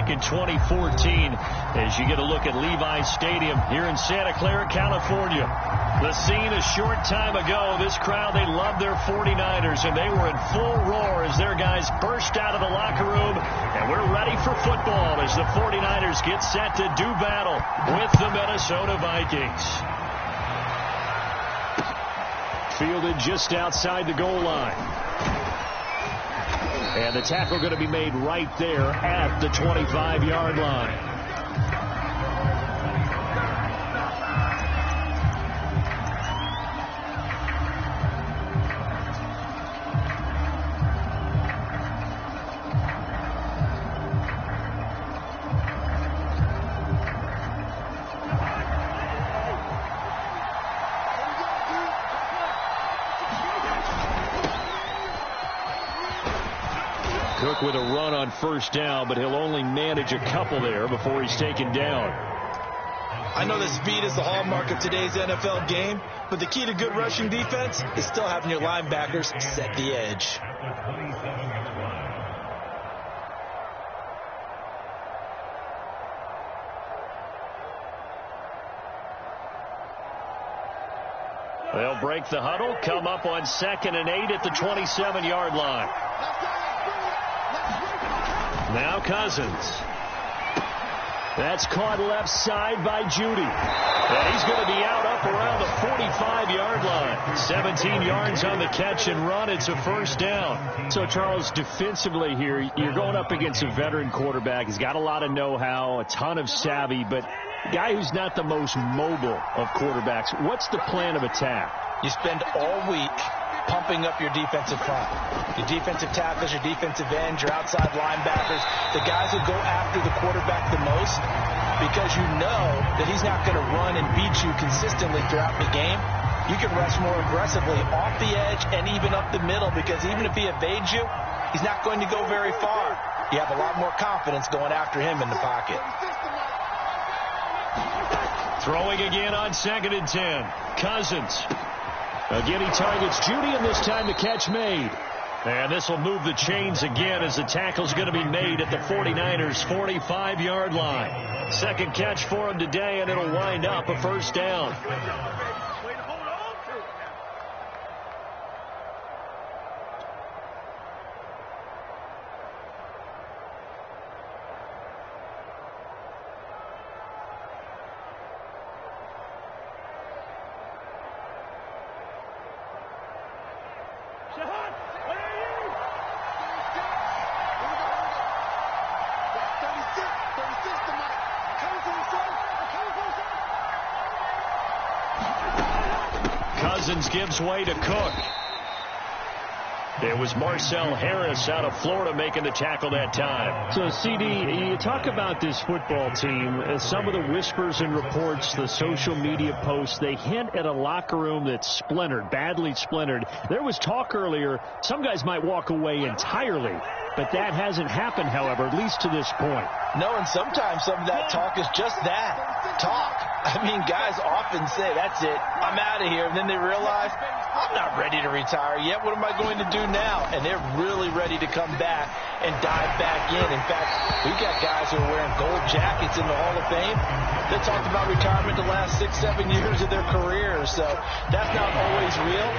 back in 2014 as you get a look at Levi's Stadium here in Santa Clara, California. The scene a short time ago. This crowd, they love their 49ers, and they were in full roar as their guys burst out of the locker room. And we're ready for football as the 49ers get set to do battle with the Minnesota Vikings. Fielded just outside the goal line. And the tackle going to be made right there at the 25-yard line. Cook with a run on first down, but he'll only manage a couple there before he's taken down. I know that speed is the hallmark of today's NFL game, but the key to good rushing defense is still having your linebackers set the edge. They'll break the huddle, come up on 2nd and 8 at the 27-yard line. Now Cousins. That's caught left side by Judy. And he's going to be out up around the 45-yard line. 17 yards on the catch and run. It's a first down. So, Charles, defensively here, you're going up against a veteran quarterback. He's got a lot of know-how, a ton of savvy, but a guy who's not the most mobile of quarterbacks. What's the plan of attack? You spend all week pumping up your defensive front. Your defensive tackles, your defensive ends, your outside linebackers, the guys who go after the quarterback the most, because you know that he's not going to run and beat you consistently throughout the game. You can rush more aggressively off the edge and even up the middle, because even if he evades you, he's not going to go very far. You have a lot more confidence going after him in the pocket. Throwing again on 2nd and 10. Cousins. Again, he targets Judy, and this time the catch made. And this will move the chains again as the tackle's going to be made at the 49ers' 45-yard line. Second catch for him today, and it'll wind up a first down. Cousins gives way to Cook. It was Marcel Harris out of Florida making the tackle that time. So, CD, you talk about this football team. Some of the whispers and reports, the social media posts, they hint at a locker room that's splintered, badly splintered. There was talk earlier, some guys might walk away entirely. But that hasn't happened, however, at least to this point. No, and sometimes some of that talk is just that, talk. I mean, guys often say, that's it, I'm out of here. And then they realize, I'm not ready to retire yet. What am I going to do now? And they're really ready to come back and dive back in. In fact, we've got guys who are wearing gold jackets in the Hall of Fame. They talked about retirement the last 6-7 years of their careers. So that's not always real.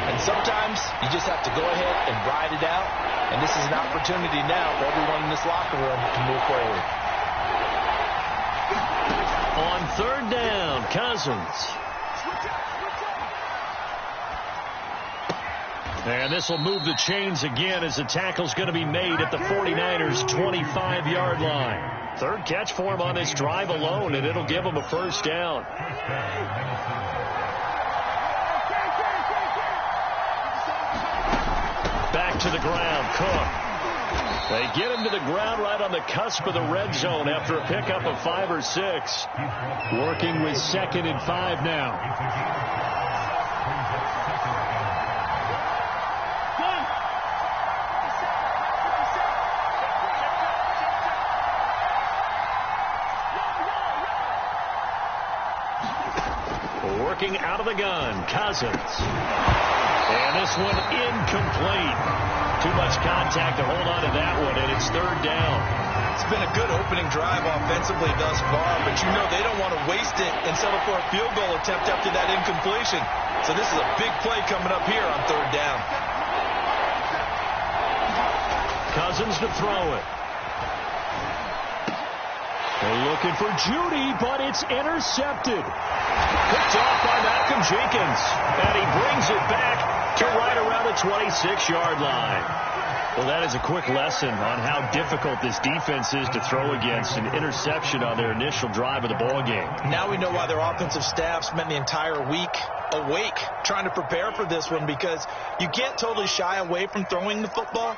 And sometimes you just have to go ahead and ride it out. And this is an opportunity now for everyone in this locker room to move forward. On 3rd down, Cousins. And this will move the chains again as the tackle's going to be made at the 49ers' 25-yard line. Third catch for him on this drive alone, and it'll give him a first down. Back to the ground, Cook. They get him to the ground right on the cusp of the red zone after a pickup of 5 or 6. Working with 2nd and 5 now. Working out of the gun, Cousins. And this one incomplete. Too much contact to hold on to that one, and it's 3rd down. It's been a good opening drive offensively thus far, but you know they don't want to waste it and settle for a field goal attempt after that incompletion. So this is a big play coming up here on 3rd down. Cousins to throw it. They're looking for Judy, but it's intercepted. Picked off by Malcolm Jenkins. And he brings it back to right around the 26-yard line. Well, that is a quick lesson on how difficult this defense is to throw against. An interception on their initial drive of the ball game. Now we know why their offensive staff spent the entire week awake trying to prepare for this one, because you can't totally shy away from throwing the football.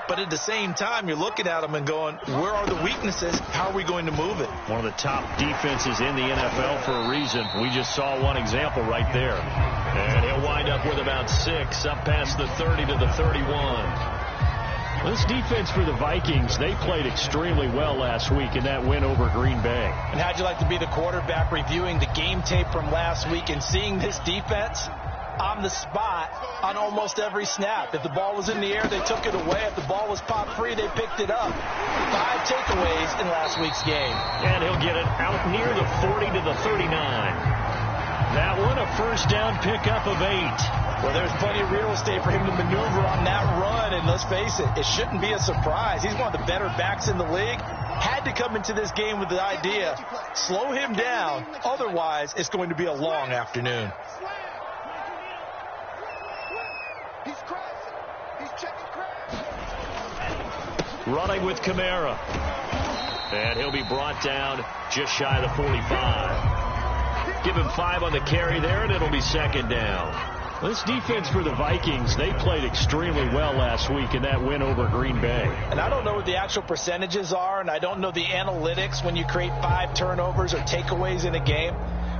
But at the same time, you're looking at them and going, where are the weaknesses? How are we going to move it? One of the top defenses in the NFL for a reason. We just saw one example right there. And he'll wind up with about 6 up past the 30 to the 31. This defense for the Vikings, they played extremely well last week in that win over Green Bay. And how'd you like to be the quarterback reviewing the game tape from last week and seeing this defense on the spot on almost every snap? If the ball was in the air, they took it away. If the ball was popped free, they picked it up. 5 takeaways in last week's game. And he'll get it out near the 40 to the 39. That one, a first down pickup of 8. Well, there's plenty of real estate for him to maneuver on that run, and let's face it, it shouldn't be a surprise. He's one of the better backs in the league. Had to come into this game with the idea, slow him down, otherwise it's going to be a long afternoon. Running with Kamara. And he'll be brought down just shy of the 45. Give him 5 on the carry there, and it'll be 2nd down. This defense for the Vikings, they played extremely well last week in that win over Green Bay. And I don't know what the actual percentages are, and I don't know the analytics when you create 5 turnovers or takeaways in a game.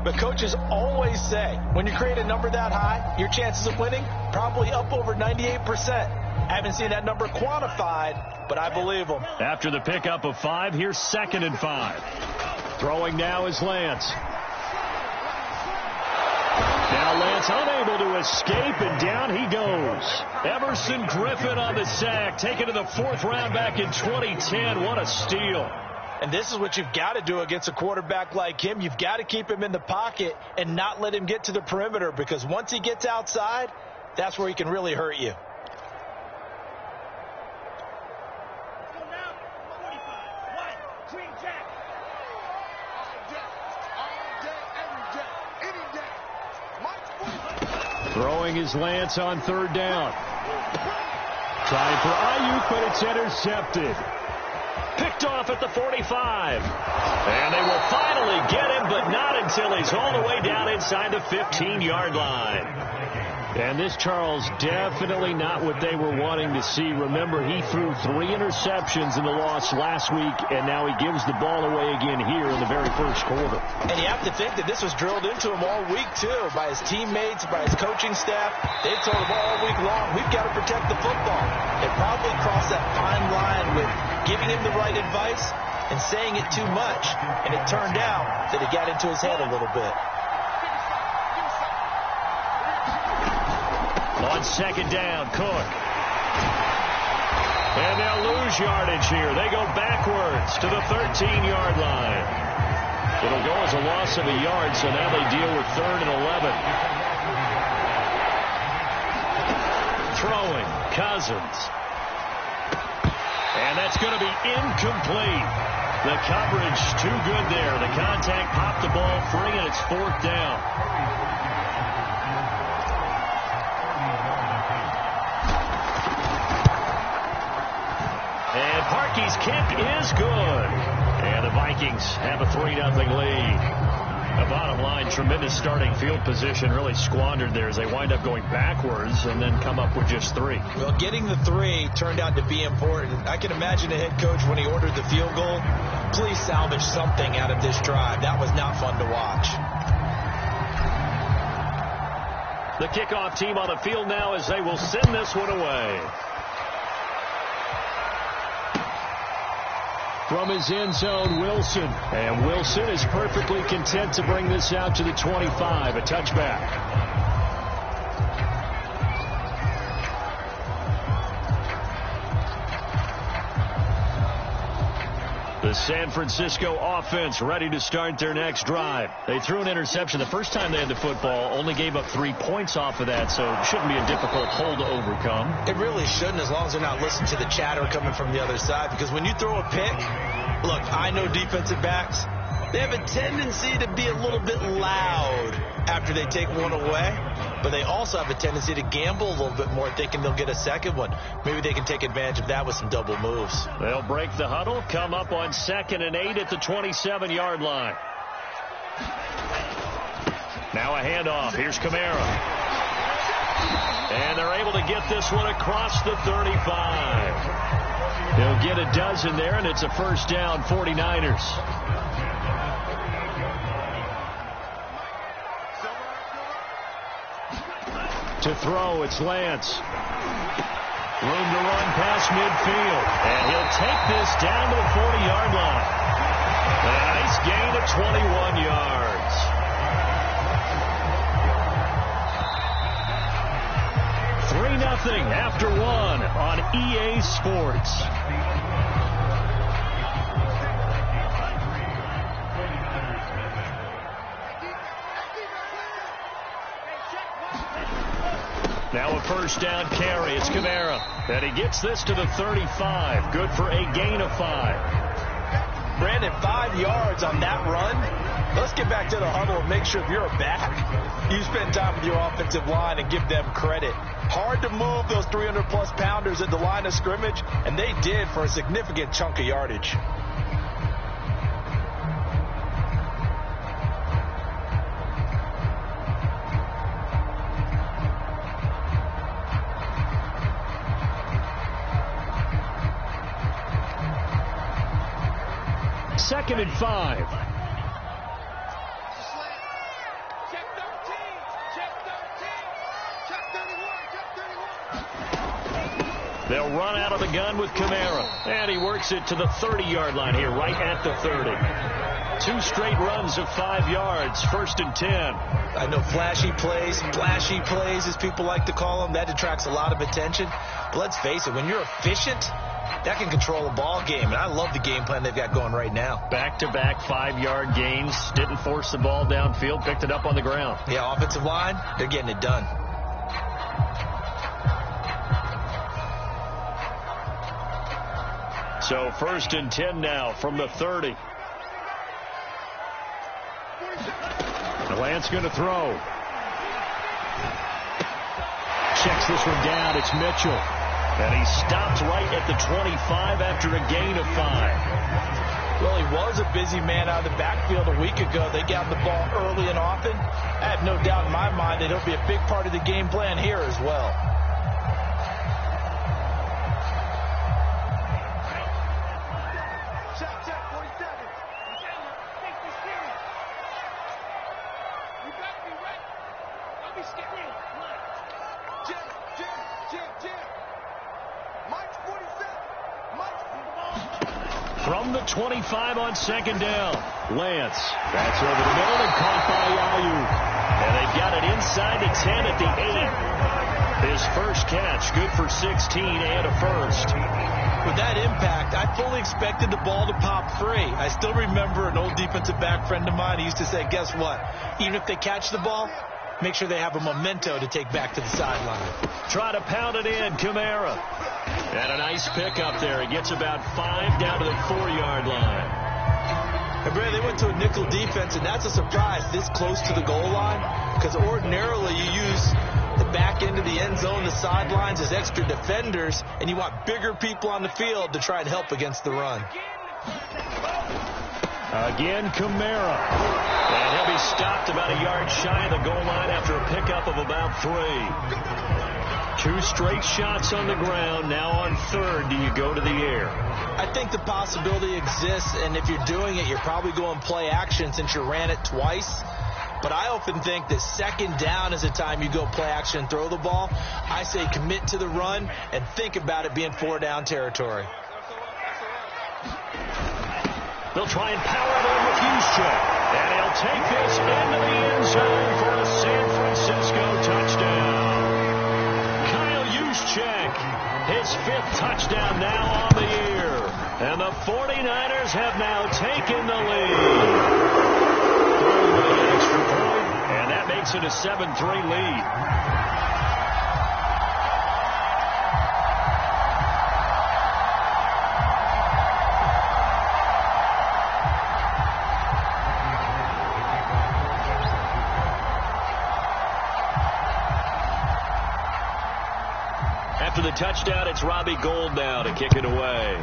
But coaches always say, when you create a number that high, your chances of winning probably up over 98%. I haven't seen that number quantified, but I believe them. After the pickup of 5, here's 2nd and 5. Throwing now is Lance. Now Lance unable to escape, and down he goes. Everson Griffin on the sack, taken to the 4th round back in 2010. What a steal. And this is what you've got to do against a quarterback like him. You've got to keep him in the pocket and not let him get to the perimeter, because once he gets outside, that's where he can really hurt you. Throwing his Lance on 3rd down. Trying for Ayuk, but it's intercepted. Picked off at the 45. And they will finally get him, but not until he's all the way down inside the 15-yard line. And this, Charles, definitely not what they were wanting to see. Remember, he threw 3 interceptions in the loss last week, and now he gives the ball away again here in the very first quarter. And you have to think that this was drilled into him all week, too, by his teammates, by his coaching staff. They've told him all week long, we've got to protect the football. They probably crossed that fine line with giving him the right advice and saying it too much. And it turned out that it got into his head a little bit. On 2nd down, Cook. And they'll lose yardage here. They go backwards to the 13-yard line. It'll go as a loss of a yard, so now they deal with 3rd and 11. Throwing, Cousins. And that's going to be incomplete. The coverage too good there. The contact popped the ball free, and it's 4th down. Parkey's kick is good. And the Vikings have a 3-0 lead. The bottom line, tremendous starting field position, really squandered there as they wind up going backwards and then come up with just 3. Well, getting the 3 turned out to be important. I can imagine the head coach when he ordered the field goal, please salvage something out of this drive. That was not fun to watch. The kickoff team on the field now as they will send this one away. From his end zone, Wilson. And Wilson is perfectly content to bring this out to the 25, a touchback. The San Francisco offense ready to start their next drive. They threw an interception the first time they had the football, only gave up 3 points off of that, so it shouldn't be a difficult hole to overcome. It really shouldn't, as long as they're not listening to the chatter coming from the other side, because when you throw a pick, look, I know defensive backs, they have a tendency to be a little bit loud after they take one away, but they also have a tendency to gamble a little bit more, thinking they'll get a second one. Maybe they can take advantage of that with some double moves. They'll break the huddle, come up on 2nd and 8 at the 27-yard line. Now a handoff. Here's Kamara. And they're able to get this one across the 35. They'll get a dozen there, and it's a first down, 49ers. To throw, it's Lance. Room to run past midfield. And he'll take this down to the 40-yard line. And a nice gain of 21 yards. $3-0 after 1 on EA Sports. Now a first down carry. It's Kamara. And he gets this to the 35. Good for a gain of 5. Brandon, 5 yards on that run. Let's get back to the huddle and make sure if you're a back, you spend time with your offensive line and give them credit. Hard to move those 300-plus pounders at the line of scrimmage, and they did for a significant chunk of yardage. Second and 5. Check 13. Check 13. Check 31. They'll run out of the gun with Kamara. And he works it to the 30-yard line here, right at the 30. 2 straight runs of 5 yards, 1st and 10. I know flashy plays, as people like to call them, that attracts a lot of attention. But let's face it, when you're efficient, that can control a ball game, and I love the game plan they've got going right now. Back-to-back 5-yard gains. Didn't force the ball downfield. Picked it up on the ground. Yeah, offensive line, they're getting it done. So 1st and 10 now from the 30. Lance going to throw. Checks this one down. It's Mitchell. And he stopped right at the 25 after a gain of 5. Well, he was a busy man out of the backfield a week ago. They got the ball early and often. I have no doubt in my mind that he'll be a big part of the game plan here as well. From the 25 on 2nd down. Lance. That's over the middle and caught by Ayuk. And they've got it inside the 10 at the 8. His first catch, good for 16 and a first. With that impact, I fully expected the ball to pop free. I still remember an old defensive back friend of mine. He used to say, guess what? Even if they catch the ball, make sure they have a memento to take back to the sideline. Try to pound it in, Kamara. And a nice pickup there. He gets about 5 down to the 4-yard line. And Brad, they went to a nickel defense, and that's a surprise this close to the goal line, because ordinarily you use the back end of the end zone, the sidelines as extra defenders, and you want bigger people on the field to try and help against the run. Again, Kamara. And he'll be stopped about a yard shy of the goal line after a pickup of about 3. 2 straight shots on the ground. Now on 3rd, do you go to the air? I think the possibility exists, and if you're doing it, you're probably going play action since you ran it twice. But I often think that 2nd down is the time you go play action and throw the ball. I say commit to the run and think about it being 4-down territory. They'll try and power it in with Juszczyk. And he'll take this into the end zone for a San Francisco touchdown. Juszczyk, his 5th touchdown now on the year. And the 49ers have now taken the lead. Throw with an extra point, and that makes it a 7-3 lead. After the touchdown, it's Robbie Gould now to kick it away.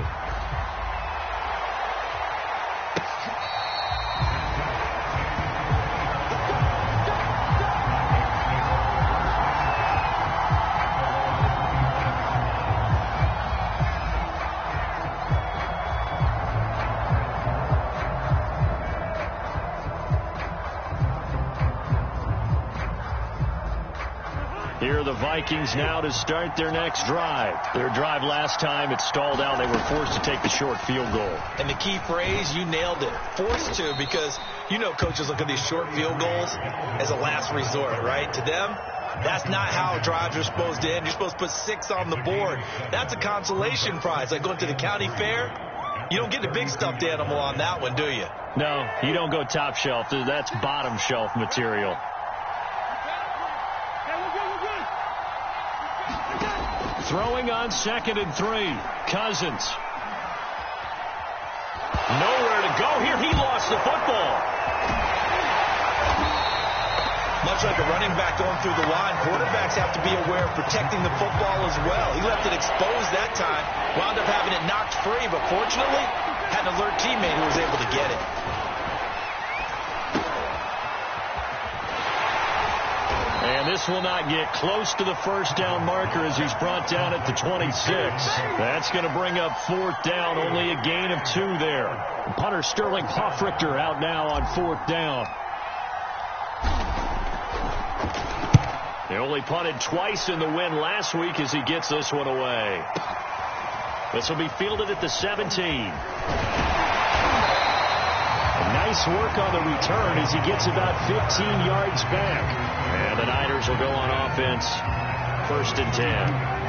Here are the Vikings now to start their next drive. Their drive last time, it stalled out. They were forced to take the short field goal. And the key phrase, you nailed it. Forced to, because you know coaches look at these short field goals as a last resort, right? To them, that's not how drives are supposed to end. You're supposed to put 6 on the board. That's a consolation prize. Like going to the county fair, you don't get the big stuffed animal on that one, do you? No, you don't go top shelf. That's bottom shelf material. Throwing on 2nd and 3. Cousins. Nowhere to go here. He lost the football. Much like a running back going through the line, quarterbacks have to be aware of protecting the football as well. He left it exposed that time, wound up having it knocked free, but fortunately, had an alert teammate who was able to get it. And this will not get close to the first down marker as he's brought down at the 26. That's going to bring up 4th down, only a gain of 2 there. Punter Sterling Hoffrichter out now on 4th down. They only punted twice in the win last week as he gets this one away. This will be fielded at the 17. Nice work on the return as he gets about 15 yards back. And the Niners will go on offense, 1st and 10.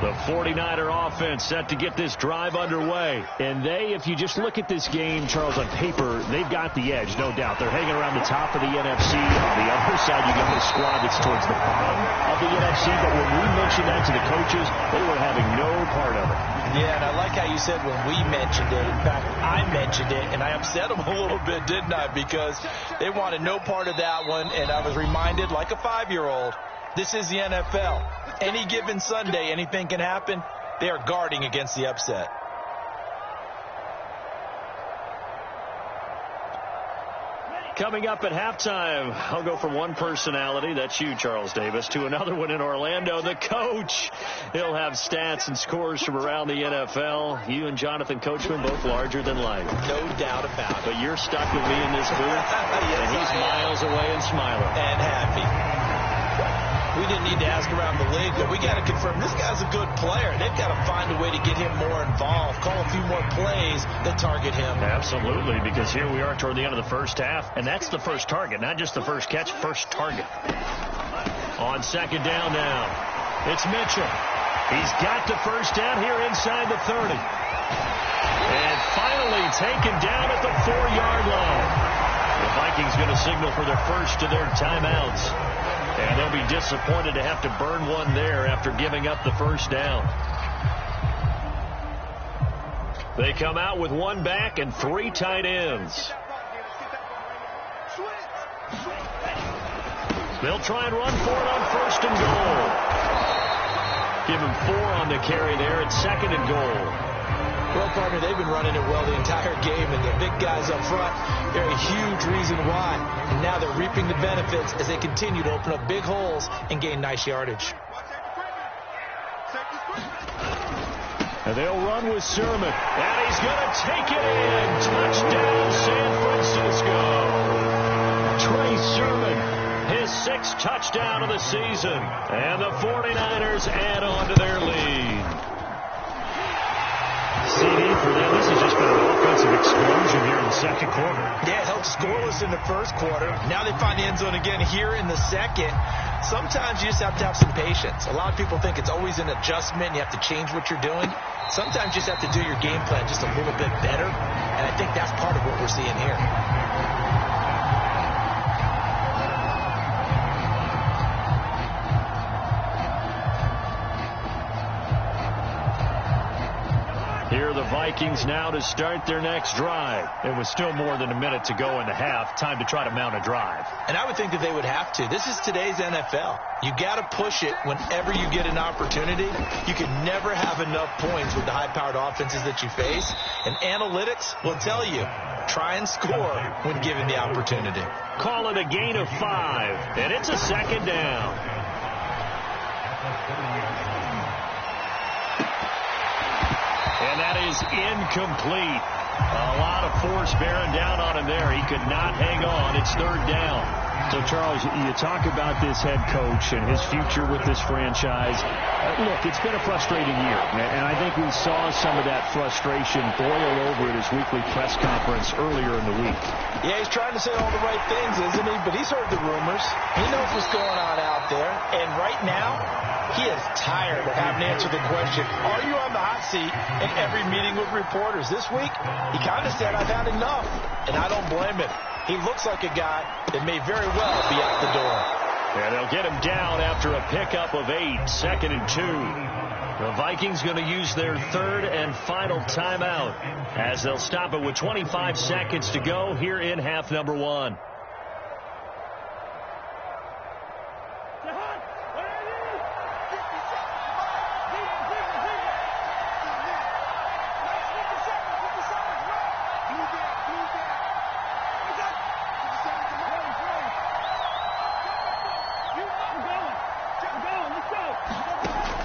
The 49er offense set to get this drive underway. And they, if you just look at this game, Charles, on paper, they've got the edge, no doubt. They're hanging around the top of the NFC. On the other side, you got the squad that's towards the bottom of the NFC. But when we mentioned that to the coaches, they were having no part of it. Yeah, and I like how you said when we mentioned it. In fact, I mentioned it, and I upset them a little bit, didn't I? Because they wanted no part of that one, and I was reminded, like a 5-year-old, this is the NFL. Any given Sunday, anything can happen. They are guarding against the upset. Coming up at halftime, I'll go from one personality, that's you, Charles Davis, to another one in Orlando, the coach. He'll have stats and scores from around the NFL. You and Jonathan Coachman, both larger than life. No doubt about it. But you're stuck with me in this booth, yes, and he's miles away and smiling. And happy. We didn't need to ask around the league, but we got to confirm this guy's a good player. They've got to find a way to get him more involved, call a few more plays that target him. Absolutely, because here we are toward the end of the first half, and that's the first target, not just the first catch, first target. On 2nd down now, it's Mitchell. He's got the first down here inside the 30. And finally taken down at the 4-yard line. The Vikings going to signal for their first of their timeouts. And they'll be disappointed to have to burn one there after giving up the first down. They come out with 1 back and 3 tight ends. They'll try and run for it on 1st and goal. Give him 4 on the carry there at 2nd and goal. Well, partner, they've been running it well the entire game, and the big guys up front, they're a huge reason why. And now they're reaping the benefits as they continue to open up big holes and gain nice yardage. And they'll run with Sermon. And he's going to take it in. Touchdown, San Francisco. Trey Sermon, his 6th touchdown of the season. And the 49ers add on to their lead. CD for them. This has just been an offensive explosion here in the second quarter. Yeah, held scoreless in the first quarter. Now they find the end zone again here in the second. Sometimes you just have to have some patience. A lot of people think it's always an adjustment. You have to change what you're doing. Sometimes you just have to do your game plan just a little bit better. And I think that's part of what we're seeing here. Here are the Vikings now to start their next drive. It was still more than a minute to go in the half. Time to try to mount a drive. And I would think that they would have to. This is today's NFL. You got to push it whenever you get an opportunity. You can never have enough points with the high-powered offenses that you face. And analytics will tell you, try and score when given the opportunity. Call it a gain of 5, and it's a second down. And that is incomplete. A lot of force bearing down on him there. He could not hang on. It's third down. So, Charles, you talk about this head coach and his future with this franchise. Look, it's been a frustrating year, and I think we saw some of that frustration boil over at his weekly press conference earlier in the week. Yeah, he's trying to say all the right things, isn't he? But he's heard the rumors. He knows what's going on out there. And right now, he is tired of having to answer the question, are you on the hot seat in every meeting with reporters? This week, he kind of said, I've had enough, and I don't blame him. He looks like a guy that may very well be out the door. And they'll get him down after a pickup of 8, 2nd and 2. The Vikings going to use their third and final timeout as they'll stop it with 25 seconds to go here in half number 1.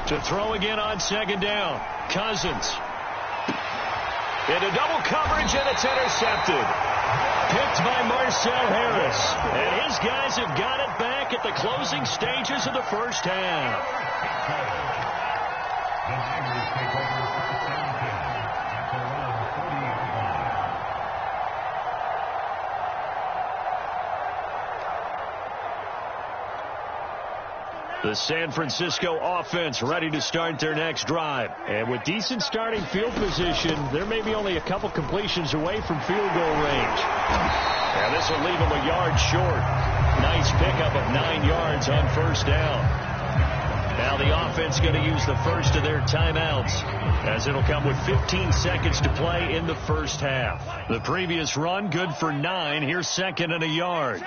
To throw again on second down. Cousins. Into double coverage, and it's intercepted. Picked by Marcel Harris. And his guys have got it back at the closing stages of the first half. The San Francisco offense ready to start their next drive. And with decent starting field position, there may be only a couple completions away from field goal range. And this will leave them a yard short. Nice pickup of 9 yards on first down. Now the offense going to use the first of their timeouts, as it'll come with 15 seconds to play in the first half. The previous run good for 9. Here's second and a yard.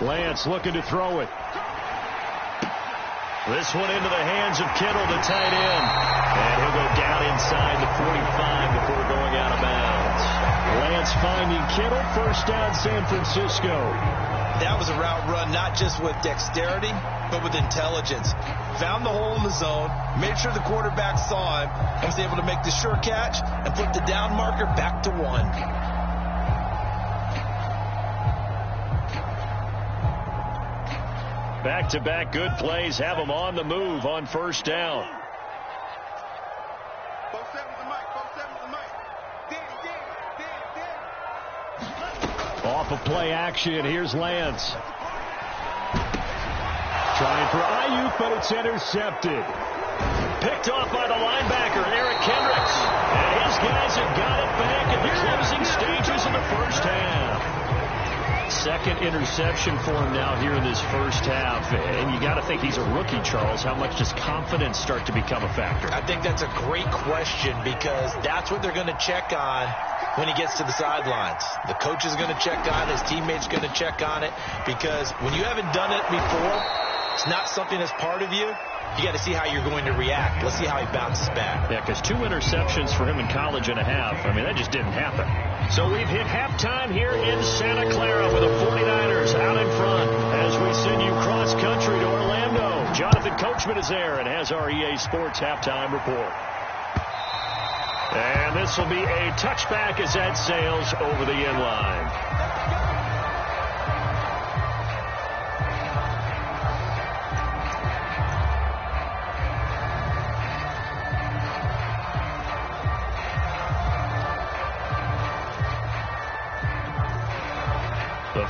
Lance looking to throw it. This one into the hands of Kittle, the tight end. And he'll go down inside the 45 before going out of bounds. Lance finding Kittle, first down San Francisco. That was a route run not just with dexterity, but with intelligence. Found the hole in the zone, made sure the quarterback saw him, and was able to make the sure catch and put the down marker back to 1. Back-to-back good plays have them on the move on first down. Off of play action, here's Lance. Trying for Ayuk, but it's intercepted. Picked off by the linebacker, Eric Kendricks. And his guys have got it back at the closing stages of the first half. Second interception for him now here in this first half. And you got to think he's a rookie, Charles. How much does confidence start to become a factor? I think that's a great question, because that's what they're going to check on when he gets to the sidelines. The coach is going to check on it. His teammates going to check on it, because when you haven't done it before, it's not something that's part of you. You got to see how you're going to react. Let's see how he bounces back. Yeah, because 2 interceptions for him in college and a half. I mean, that just didn't happen. So we've hit halftime here in Santa Clara with the 49ers out in front as we send you cross-country to Orlando. Jonathan Coachman is there and has our EA Sports halftime report. And this will be a touchback as that sails over the end line.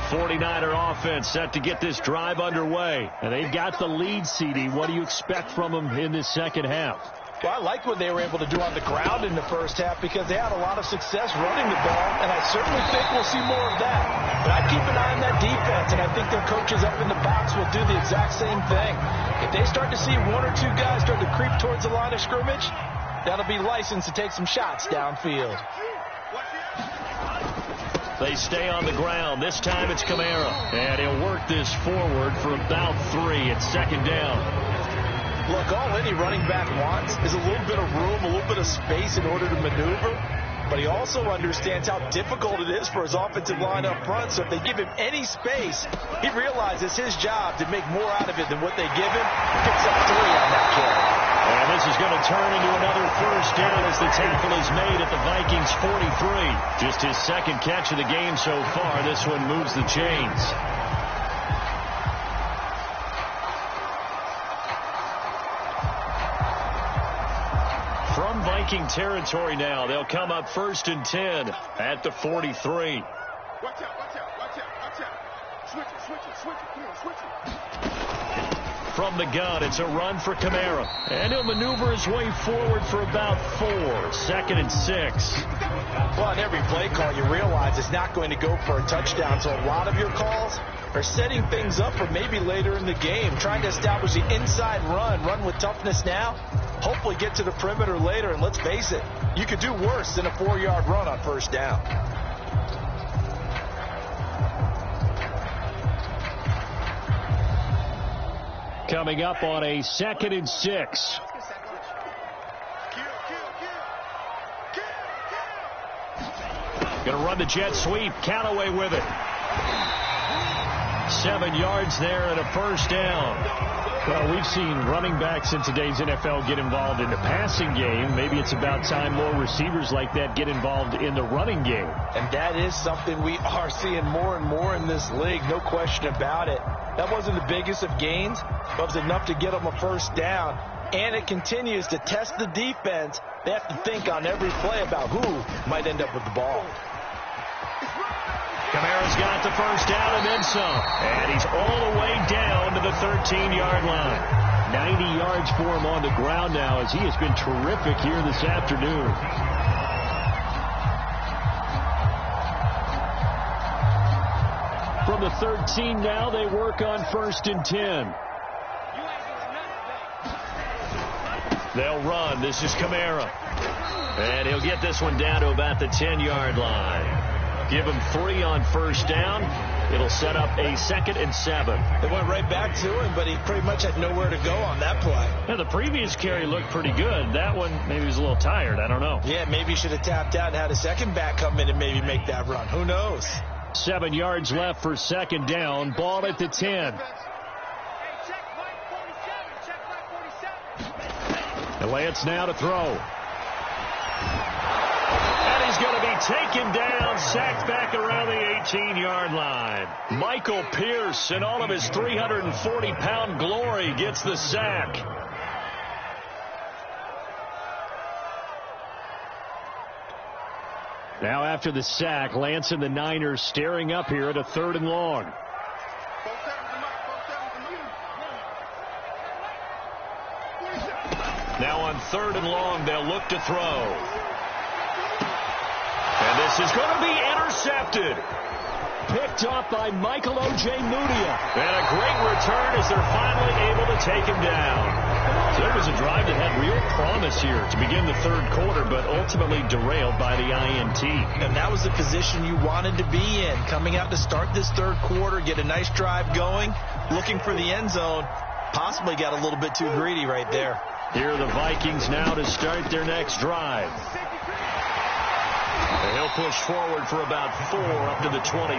49er offense set to get this drive underway. And they've got the lead, CD. What do you expect from them in this second half? Well, I like what they were able to do on the ground in the first half because they had a lot of success running the ball, and I certainly think we'll see more of that. But I keep an eye on that defense, and I think their coaches up in the box will do the exact same thing. If they start to see one or two guys start to creep towards the line of scrimmage, that'll be licensed to take some shots downfield. They stay on the ground. This time it's Kamara. And he'll work this forward for about 3. It's second down. Look, all any running back wants is a little bit of room, a little bit of space in order to maneuver. But he also understands how difficult it is for his offensive line up front. So if they give him any space, he realizes his job to make more out of it than what they give him. Picks up 3 on that carry. And this is going to turn into another first down as the tackle is made at the Vikings 43. Just his second catch of the game so far. This one moves the chains. From Viking territory now, they'll come up 1st and 10 at the 43. Watch out, watch out, watch out, watch out. Switch it, come on, switch it. From the gun, it's a run for Kamara. And he'll maneuver his way forward for about 4. 2nd and 6. Well, on every play call, you realize it's not going to go for a touchdown. So a lot of your calls are setting things up for maybe later in the game, trying to establish the inside run with toughness now. Hopefully get to the perimeter later, and let's face it, you could do worse than a 4-yard run on first down. Coming up on a 2nd and 6. Going to run the jet sweep. Callaway with it. 7 yards there and a first down. Well, we've seen running backs in today's NFL get involved in the passing game. Maybe it's about time more receivers like that get involved in the running game. And that is something we are seeing more and more in this league, no question about it. That wasn't the biggest of gains, but it was enough to get them a first down. And it continues to test the defense. They have to think on every play about who might end up with the ball. Kamara's got the first down and then some. And he's all the way down to the 13-yard line. 90 yards for him on the ground now as he has been terrific here this afternoon. From the 13 now, they work on 1st and 10. They'll run. This is Kamara. And he'll get this one down to about the 10-yard line. Give him 3 on first down. It'll set up a 2nd and 7. They went right back to him, but he pretty much had nowhere to go on that play. Yeah, the previous carry looked pretty good. That one, maybe he was a little tired. I don't know. Yeah, maybe he should have tapped out and had a second back come in and maybe make that run. Who knows? 7 yards left for 2nd down. Ball at the 10. And Lance now to throw. And he's going to be taken down, sacked back around the 18-yard line. Michael Pierce, in all of his 340-pound glory, gets the sack. Now after the sack, Lance and the Niners staring up here at a 3rd and long. Now on 3rd and long, they'll look to throw. And this is going to be intercepted. Picked up by Michael O.J. Mudia. And a great return as they're finally able to take him down. So it was a drive that had real promise here to begin the 3rd quarter, but ultimately derailed by the INT. And that was the position you wanted to be in. Coming out to start this 3rd quarter, get a nice drive going, looking for the end zone. Possibly got a little bit too greedy right there. Here are the Vikings now to start their next drive. And he'll push forward for about 4 up to the 23.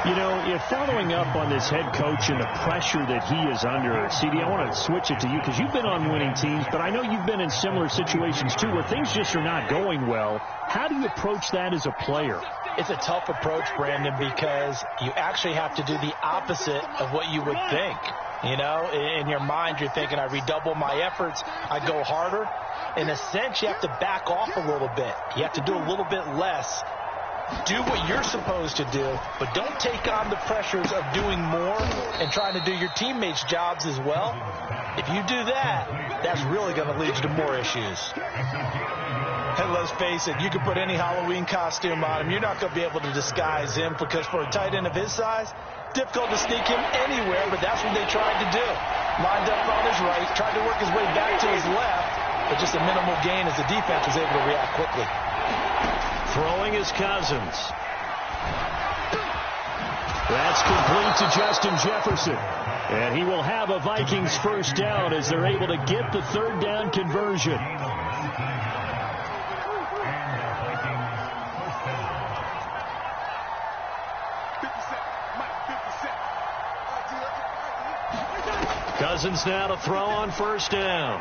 You know, if following up on this head coach and the pressure that he is under, CD, I want to switch it to you because you've been on winning teams, but I know you've been in similar situations too where things just are not going well. How do you approach that as a player? It's a tough approach, Brandon, because you actually have to do the opposite of what you would think. You know, in your mind, you're thinking, I redouble my efforts, I go harder. In a sense, you have to back off a little bit. You have to do a little bit less Do what you're supposed to do, but don't take on the pressures of doing more and trying to do your teammates' jobs as well. If you do that, that's really going to lead you to more issues. And let's face it, you can put any Halloween costume on him. You're not going to be able to disguise him because for a tight end of his size, difficult to sneak him anywhere, but that's what they tried to do. Lined up on his right, tried to work his way back to his left, but just a minimal gain as the defense was able to react quickly. Throwing is Cousins. That's complete to Justin Jefferson. And he will have a Vikings first down as they're able to get the third down conversion. Cousins now to throw on first down.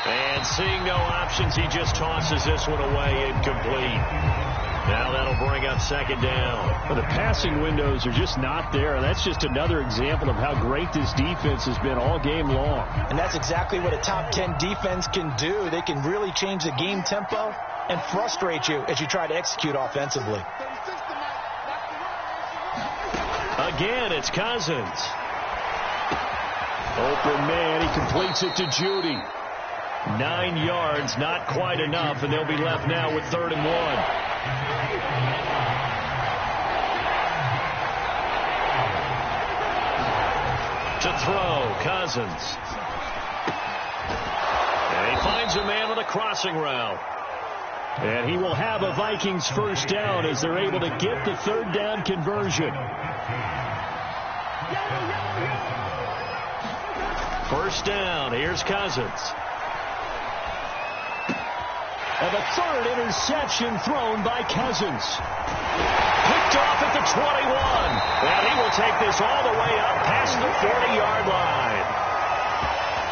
And seeing no options, he just tosses this one away, incomplete. Now that'll bring up second down. Well, the passing windows are just not there. That's just another example of how great this defense has been all game long. And that's exactly what a top 10 defense can do. They can really change the game tempo and frustrate you as you try to execute offensively. Again, it's Cousins. Open man, he completes it to Judy. 9 yards, not quite enough, and they'll be left now with 3rd and 1. To throw, Cousins. And he finds a man on a crossing route. And he will have a Vikings first down as they're able to get the third down conversion. First down, here's Cousins. And the third interception thrown by Cousins. Picked off at the 21. And he will take this all the way up past the 40-yard line.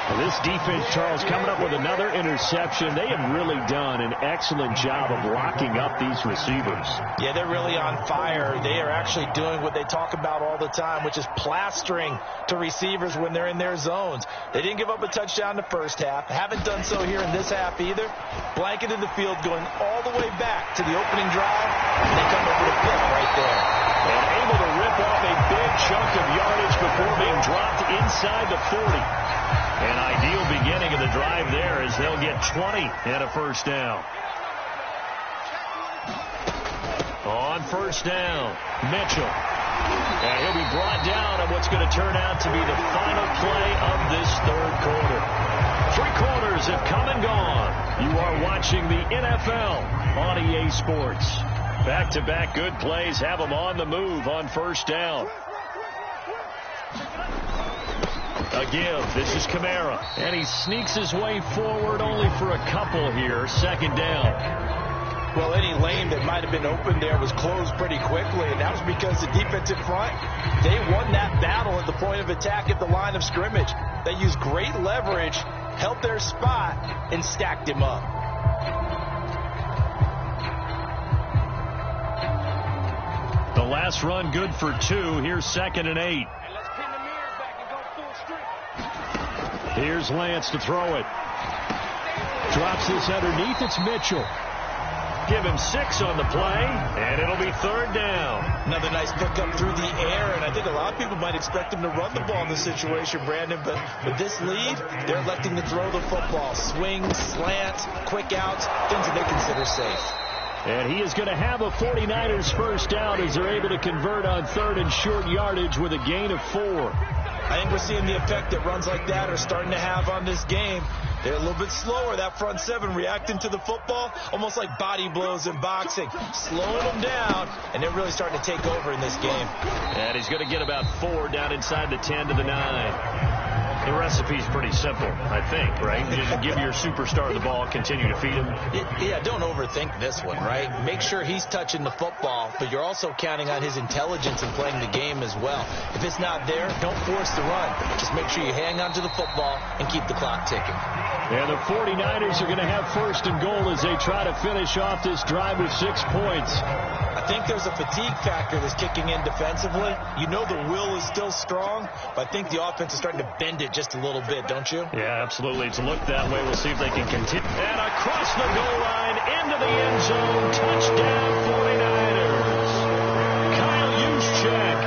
Well, this defense, Charles, coming up with another interception. They have really done an excellent job of locking up these receivers. Yeah, they're really on fire. They are actually doing what they talk about all the time, which is plastering to receivers when they're in their zones. They didn't give up a touchdown the first half. Haven't done so here in this half either. Blanketed the field going all the way back to the opening drive, and they come over the pick right there. And able to rip off a big chunk of yardage before being dropped inside the 40. An ideal beginning of the drive there as they'll get 20 and a first down. On first down, Mitchell. And he'll be brought down on what's going to turn out to be the final play of this third quarter. 3 quarters have come and gone. You are watching the NFL on EA Sports. Back-to-back good plays have them on the move on first down. A give. This is Kamara. And he sneaks his way forward only for a couple here. Second down. Well, any lane that might have been open there was closed pretty quickly, and that was because the defensive front, they won that battle at the point of attack at the line of scrimmage. They used great leverage, held their spot, and stacked him up. The last run good for 2. Here's 2nd and 8. Here's Lance to throw it. Drops this underneath. It's Mitchell. Give him 6 on the play, and it'll be 3rd down. Another nice pickup through the air, and I think a lot of people might expect him to run the ball in this situation, Brandon, but with this lead, they're electing to throw the football. Swings, slants, quick outs, things that they consider safe. And he is going to have a 49ers first down as they're able to convert on 3rd and short yardage with a gain of 4. I think we're seeing the effect that runs like that are starting to have on this game. They're a little bit slower, that front 7, reacting to the football, almost like body blows in boxing, slowing them down, and they're really starting to take over in this game. And he's going to get about 4 down inside the 10 to the 9. The recipe's pretty simple, I think, right? You just give your superstar the ball, continue to feed him. Yeah, don't overthink this one, right? Make sure he's touching the football, but you're also counting on his intelligence in playing the game as well. If it's not there, don't force the run. Just make sure you hang on to the football and keep the clock ticking. And the 49ers are going to have 1st and goal as they try to finish off this drive with 6 points. I think there's a fatigue factor that's kicking in defensively. You know the will is still strong, but I think the offense is starting to bend it just a little bit, don't you? Yeah, absolutely. It's looked that way. We'll see if they can continue. And across the goal line, into the end zone, touchdown 49ers. Kyle Juszczyk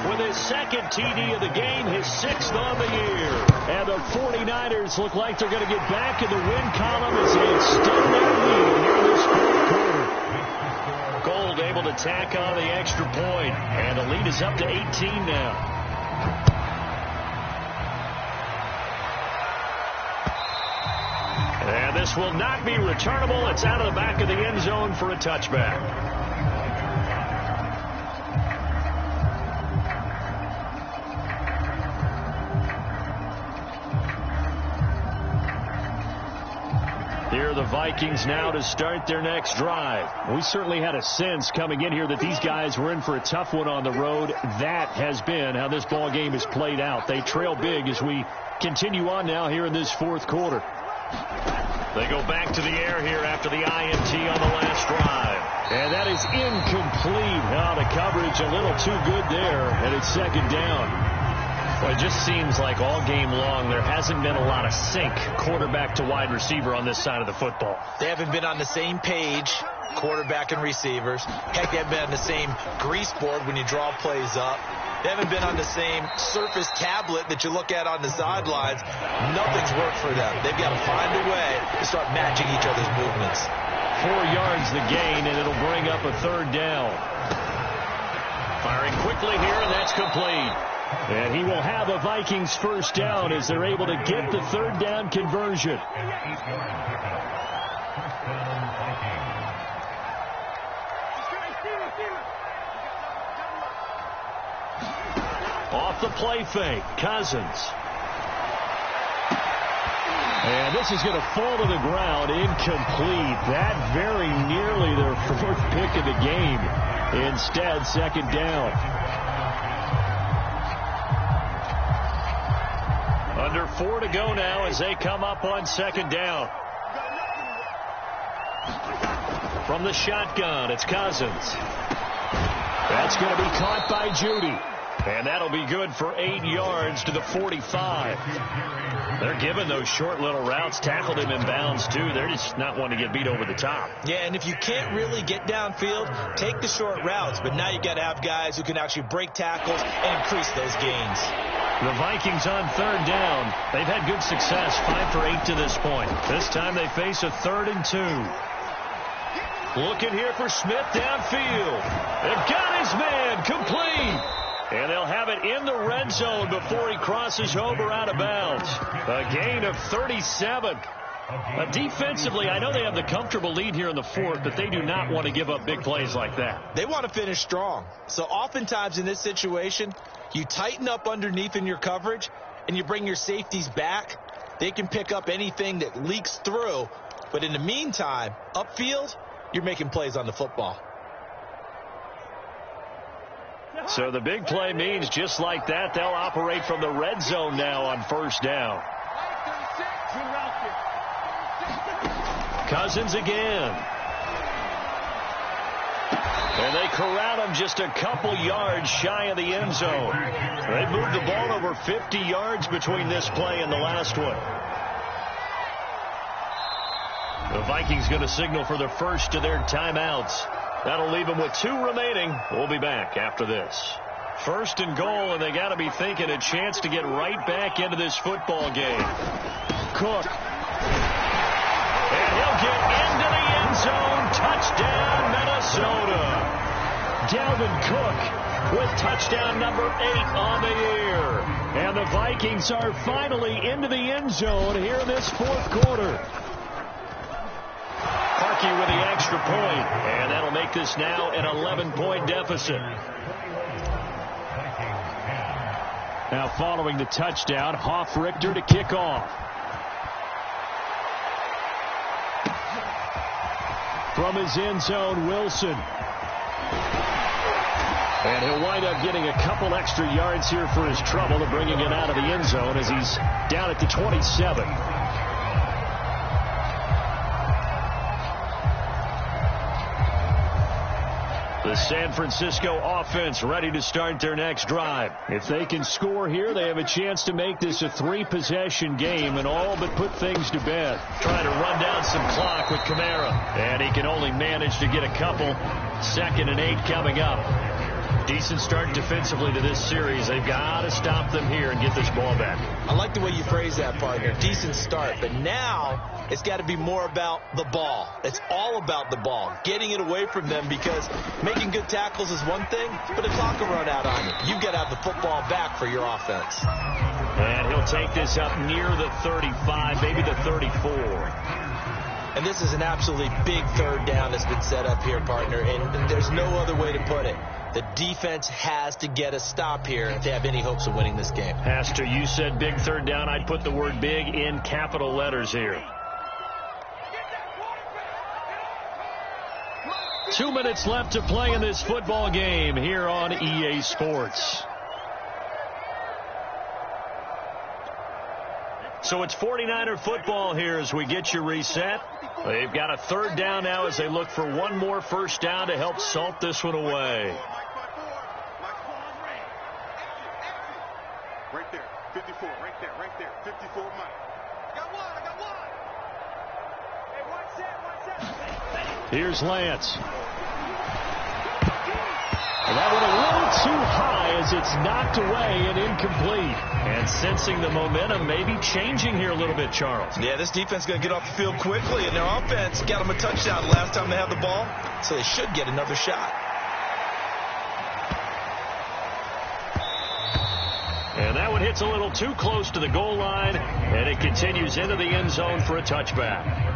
with his second TD of the game, his 6th on the year. And the 49ers look like they're going to get back in the win column as they extend their lead here in this fourth quarter. Gold able to tack on the extra point, and the lead is up to 18 now. And this will not be returnable. It's out of the back of the end zone for a touchback. Here are the Vikings now to start their next drive. We certainly had a sense coming in here that these guys were in for a tough one on the road. That has been how this ball game has played out. They trail big as we continue on now here in this fourth quarter. They go back to the air here after the INT on the last drive. And that is incomplete. Oh, the coverage a little too good there, and it's second down. Well, it just seems like all game long there hasn't been a lot of sync quarterback to wide receiver on this side of the football. They haven't been on the same page, quarterback and receivers. Heck, they haven't been on the same grease board when you draw plays up. They haven't been on the same Surface tablet that you look at on the sidelines. Nothing's worked for them. They've got to find a way to start matching each other's movements. 4 yards the gain, and it'll bring up a third down. Firing quickly here, and that's complete. And he will have a Vikings first down as they're able to get the third down conversion. Off the play fake, Cousins. And this is going to fall to the ground, incomplete. That very nearly their 4th pick of the game. Instead, second down. Under 4 to go now as they come up on second down. From the shotgun, it's Cousins. That's going to be caught by Judy. And that'll be good for 8 yards to the 45. They're giving those short little routes. Tackled him in bounds, too. They're just not wanting to get beat over the top. Yeah, and if you can't really get downfield, take the short routes. But now you got to have guys who can actually break tackles and increase those gains. The Vikings on third down. They've had good success, 5 for 8 to this point. This time they face a 3rd and 2. Looking here for Smith downfield. They've got his man complete. And they'll have it in the red zone before he crosses over out of bounds. A gain of 37. Defensively, I know they have the comfortable lead here in the 4th, but they do not want to give up big plays like that. They want to finish strong. So oftentimes in this situation, you tighten up underneath in your coverage, and you bring your safeties back. They can pick up anything that leaks through. But in the meantime, upfield, you're making plays on the football. So the big play means just like that, they'll operate from the red zone now on first down. Cousins again. And they corral him just a couple yards shy of the end zone. They moved the ball over 50 yards between this play and the last one. The Vikings going to signal for the first of their timeouts. That'll leave them with 2 remaining. We'll be back after this. First and goal, and they got to be thinking a chance to get right back into this football game. Cook. And he'll get into the end zone. Touchdown, Minnesota. Dalvin Cook with touchdown number 8 on the year. And the Vikings are finally into the end zone here in this fourth quarter. Parkey with the extra point, and that'll make this now an 11-point deficit. Now following the touchdown, Hoff-Richter to kick off. From his end zone, Wilson. And he'll wind up getting a couple extra yards here for his trouble to bringing it out of the end zone as he's down at the 27. The San Francisco offense ready to start their next drive. If they can score here, they have a chance to make this a 3-possession game and all but put things to bed. Trying to run down some clock with Kamara. And he can only manage to get a couple. 2nd and 8 coming up. Decent start defensively to this series. They've got to stop them here and get this ball back. I like the way you phrase that, partner. Decent start. But now it's got to be more about the ball. It's all about the ball. Getting it away from them, because making good tackles is one thing, but the clock will run out on you. You've got to have the football back for your offense. And he'll take this up near the 35, maybe the 34. And this is an absolutely big 3rd down that's been set up here, partner. And there's no other way to put it. The defense has to get a stop here if they have any hopes of winning this game. Has to. You said big 3rd down. I'd put the word big in capital letters here. 2 minutes left to play in this football game here on EA Sports. So it's 49er football here as we get you reset. They've got a 3rd down now as they look for one more 1st down to help salt this one away. Right there, 54, right there, 54, Mike. I got one. Hey, watch that. Here's Lance. And that one a little too high as it's knocked away and incomplete. And sensing the momentum maybe changing here a little bit, Charles. Yeah, this defense is going to get off the field quickly, and their offense got them a touchdown last time they had the ball, so they should get another shot. And that one hits a little too close to the goal line, and it continues into the end zone for a touchback.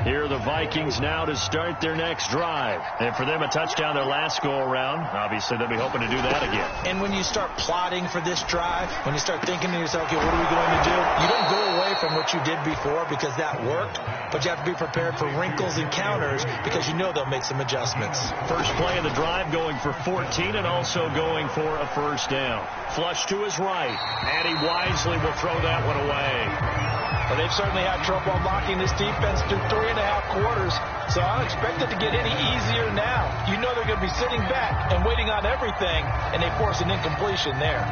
Here are the Vikings now to start their next drive. And for them, a touchdown their last go-around. Obviously, they'll be hoping to do that again. And when you start plotting for this drive, when you start thinking to yourself, okay, what are we going to do? You don't go away from what you did before because that worked, but you have to be prepared for wrinkles and counters because you know they'll make some adjustments. First play of the drive going for 14 and also going for a 1st down. Flush to his right, and he wisely will throw that one away. Well, they've certainly had trouble unlocking this defense through 3.5 quarters, so I don't expect it to get any easier now. You know they're going to be sitting back and waiting on everything, and they force an incompletion there.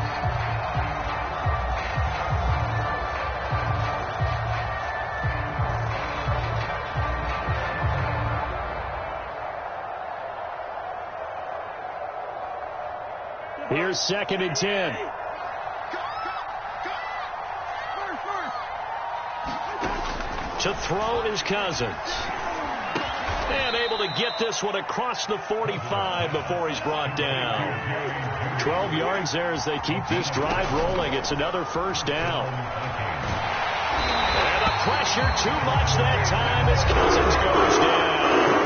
Here's 2nd and 10. To throw is Cousins. And able to get this one across the 45 before he's brought down. 12 yards there as they keep this drive rolling. It's another 1st down. And the pressure too much that time as Cousins goes down.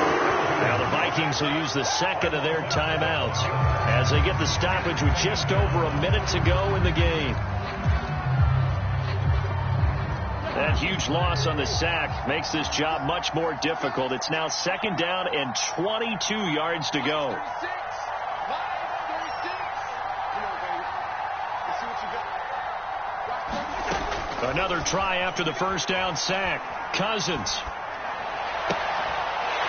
Now the Vikings will use the 2nd of their timeouts as they get the stoppage with just over a minute to go in the game. That huge loss on the sack makes this job much more difficult. It's now 2nd down and 22 yards to go. Another try after the 1st down sack. Cousins.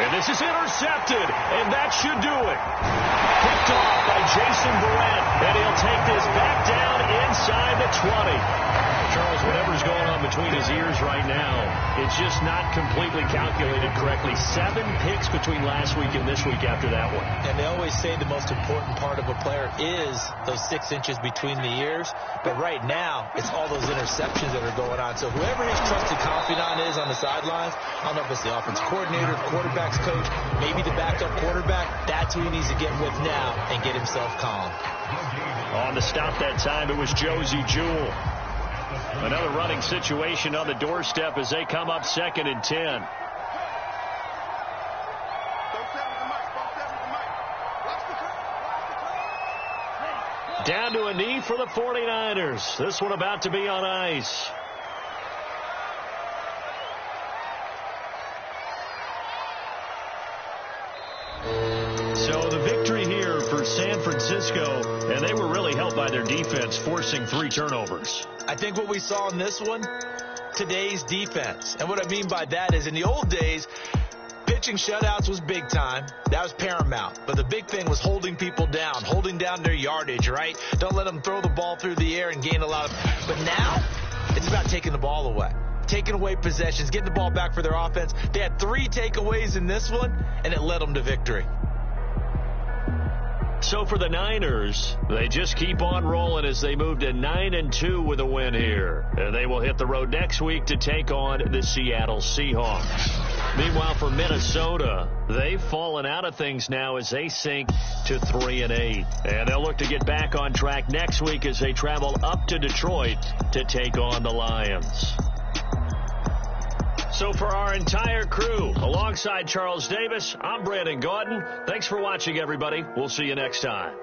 And this is intercepted, and that should do it. Picked off by Jason Barrett, and he'll take this back down inside the 20. Charles, whatever's going on between his ears right now, it's just not completely calculated correctly. 7 picks between last week and this week after that one. And they always say the most important part of a player is those 6 inches between the ears. But right now, it's all those interceptions that are going on. So whoever his trusted confidant is on the sidelines, I don't know if it's the offense coordinator, quarterback's coach, maybe the backup quarterback, that's who he needs to get with now and get himself calm. On the stop that time, it was Josie Jewell. Another running situation on the doorstep as they come up 2nd and 10. Down to a knee for the 49ers. This one about to be on ice. their defense forcing 3 turnovers. I think what we saw in this one, today's defense. And what I mean by that is in the old days, pitching shutouts was big time. That was paramount. But the big thing was holding people down, holding down their yardage, right? Don't let them throw the ball through the air and gain a lot of... But now, it's about taking the ball away. Taking away possessions, getting the ball back for their offense. They had 3 takeaways in this one, and it led them to victory. So for the Niners, they just keep on rolling as they move to 9-2 with a win here. And they will hit the road next week to take on the Seattle Seahawks. Meanwhile, for Minnesota, they've fallen out of things now as they sink to 3-8. And they'll look to get back on track next week as they travel up to Detroit to take on the Lions. So for our entire crew, alongside Charles Davis, I'm Brandon Gaudin. Thanks for watching, everybody. We'll see you next time.